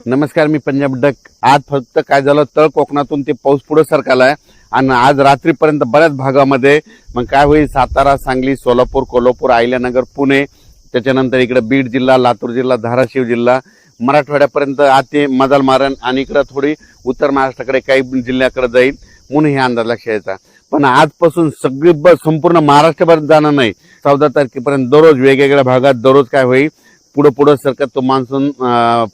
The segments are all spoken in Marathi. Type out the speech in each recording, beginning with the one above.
नमस्कार, मी पंजाब डक. आज फक्त काय झालं, तळ कोकणातून ते पाऊस पुढे सरकालाय आणि आज रात्रीपर्यंत बऱ्याच भागामध्ये मग काय होईल, सातारा, सांगली, सोलापूर, कोल्हापूर, अहिल्यानगर, पुणे, त्याच्यानंतर इकडे बीड जिल्हा, लातूर जिल्हा, धाराशिव जिल्हा, मराठवाड्यापर्यंत आते मदाल मारण आणि इकडे थोडी उत्तर महाराष्ट्राकडे काही जिल्ह्याकडे जाईल म्हणून हे अंदाज लक्षात यायचा. पण आजपासून सगळी संपूर्ण महाराष्ट्रभर जाणार नाही. 14 तारखेपर्यंत दररोज वेगवेगळ्या भागात दररोज काय होईल, पुढे सरकत तो मान्सून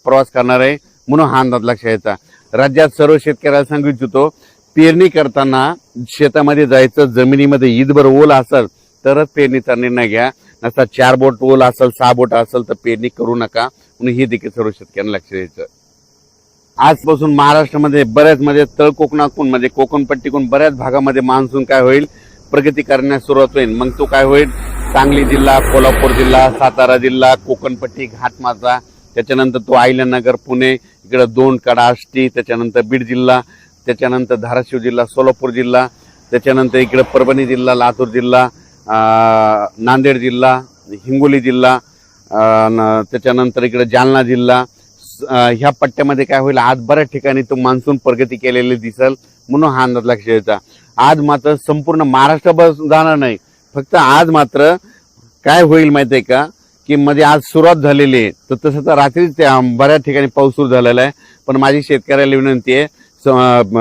प्रवास करणार आहे म्हणून हा अंदाज लक्षात यायचा. राज्यात सर्व शेतकऱ्याला सांगू इच्छितो, पेरणी करताना शेतामध्ये जायचं, जमिनीमध्ये ईदभर ओल असेल तरच पेरणीचा निर्णय घ्या. नसता 4 बोट ओल असेल, 6 बोट असेल तर पेरणी करू नका म्हणून हे देखील सर्व शेतकऱ्यांना लक्ष द्यायचं. आजपासून महाराष्ट्रामध्ये बऱ्याच म्हणजे तळ कोकणातून म्हणजे कोकणपट्टीकडून बऱ्याच भागामध्ये मान्सून काय होईल, प्रगती करण्यास सुरुवात होईल. मग तो काय होईल, सांगली जिल्हा, कोल्हापूर जिल्हा, सातारा जिल्हा, कोकणपट्टी, घाटमाचा, त्याच्यानंतर तो अहिल्यानगर, पुणे, इकडे 2 कडा, आष्टी, त्याच्यानंतर बीड जिल्हा, त्याच्यानंतर धाराशिव जिल्हा, सोलापूर जिल्हा, त्याच्यानंतर इकडे परभणी जिल्हा, लातूर जिल्हा, नांदेड जिल्हा, हिंगोली जिल्हा, त्याच्यानंतर इकडे जालना जिल्हा, ह्या पट्ट्यामध्ये काय होईल, आज बऱ्याच ठिकाणी तो मान्सून प्रगती केलेली दिसेल म्हणून हा अंदाज लक्षात द्यायचा. आज मात्र संपूर्ण महाराष्ट्रभर जाणार नाही, फक्त आज मात्र काय होईल माहिती आहे का, की मध्ये आज सुरुवात झालेली आहे, तर तसं तर रात्रीच बऱ्याच ठिकाणी पाऊस सुरू झालेला आहे. पण माझी शेतकऱ्याला विनंती आहे,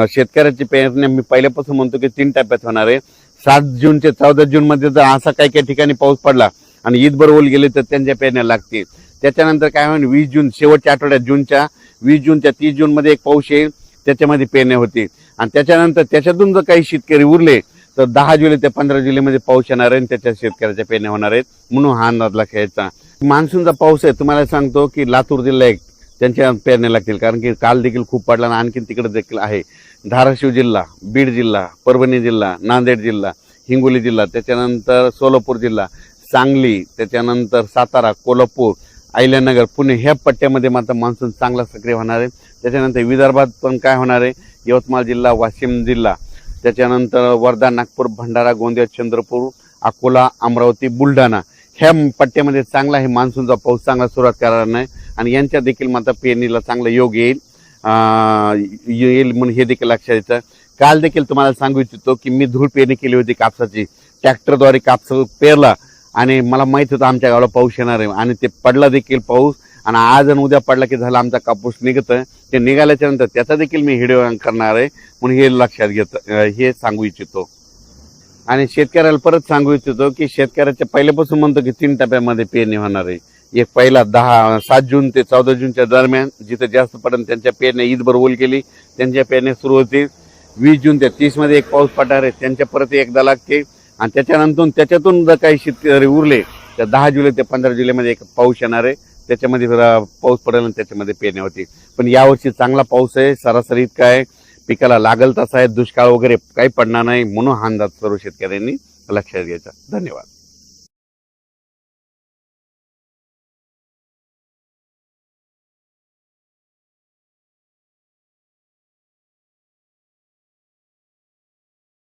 शेतकऱ्याची पेरणी मी पहिल्यापासून म्हणतो की 3 टप्प्यात होणार आहे. 7 जून ते 14 जून मध्ये जर असा काही ठिकाणी पाऊस पडला आणि ईदभर ओल गेले तर त्यांच्या पेरण्या लागतील. त्याच्यानंतर काय होईल, 20 जून शेवटच्या आठवड्यात, जूनच्या 20 जून त्या 30 जून मध्ये एक पाऊस येईल, त्याच्यामध्ये पेरण्या होतील. आणि त्याच्यानंतर त्याच्यातून जर काही शेतकरी उरले तर 10 जुलै ते 15 जुलैमध्ये पाऊस येणार आहे आणि त्याच्या शेतकऱ्याच्या पेरण्या होणार आहेत म्हणून हा अंदाज लक्षात घ्यायचा. मान्सूनचा पाऊस आहे, तुम्हाला सांगतो की लातूर जिल्हा एक त्यांच्या पेरण्या लागतील, कारण की काल देखील खूप पडला आणि आणखी तिकडे देखील आहे. धाराशिव जिल्हा, बीड जिल्हा, परभणी जिल्हा, नांदेड जिल्हा, हिंगोली जिल्हा, त्याच्यानंतर सोलापूर जिल्हा, सांगली, त्याच्यानंतर सातारा, कोल्हापूर, अहिल्यानगर, पुणे, ह्या पट्ट्यामध्ये मात्र मान्सून चांगला सक्रिय होणार आहे. त्याच्यानंतर विदर्भात पण काय होणार आहे, यवतमाळ जिल्हा, वाशिम जिल्हा, त्याच्यानंतर वर्धा, नागपूर, भंडारा, गोंदिया, चंद्रपूर, अकोला, अमरावती, बुलढाणा, ह्या पट्ट्यामध्ये चांगला हे मान्सूनचा पाऊस चांगला सुरुवात करणार नाही आणि यांच्या देखील मात्र पेरणीला चांगला योग येईल म्हणून हे देखील लक्षात द्यायचं. काल देखील तुम्हाला सांगू इच्छितो की मी धूळ पेरणी केली होती कापसाची, ट्रॅक्टरद्वारे कापसा पेरला आणि मला माहित होतं आमच्या गावाला पाऊस येणार आहे आणि ते पडला देखील पाऊस. आणि आज आणि उद्या पडला की झाला आमचा कापूस निघतं, ते निघाल्याच्या नंतर त्याचा देखील मी व्हिडिओ करणार आहे म्हणून हे लक्षात घेतं, हे सांगू इच्छितो. आणि शेतकऱ्याला परत सांगू इच्छितो की शेतकऱ्याच्या पहिल्यापासून म्हणतो की 3 टप्प्यामध्ये पेरणी होणार आहे. एक पहिला 7 जून ते 14 जूनच्या दरम्यान जिथे जास्त पडेल त्यांच्या पेरण्या ईदभर ओल केली त्यांच्या पेरण्या सुरू होतील. 20 जून ते 30 मध्ये एक पाऊस पडणार आहे, त्यांच्या परत एकदा लागते. आणि त्याच्यातून जर काही शेतकरी उरले तर 10 जुलै ते 15 जुलैमध्ये एक पाऊस येणार आहे, त्याच्यामध्ये पाऊस पडेल आणि त्याच्यामध्ये पेरण्या होती. पण यावर्षी चांगला पाऊस आहे, सरासरी इतका आहे, पिकाला लागल तसा आहे, दुष्काळ वगैरे काही पडणार नाही म्हणून हा अंदाज सर्व शेतकऱ्यांनी लक्षात घ्यायचा. धन्यवाद.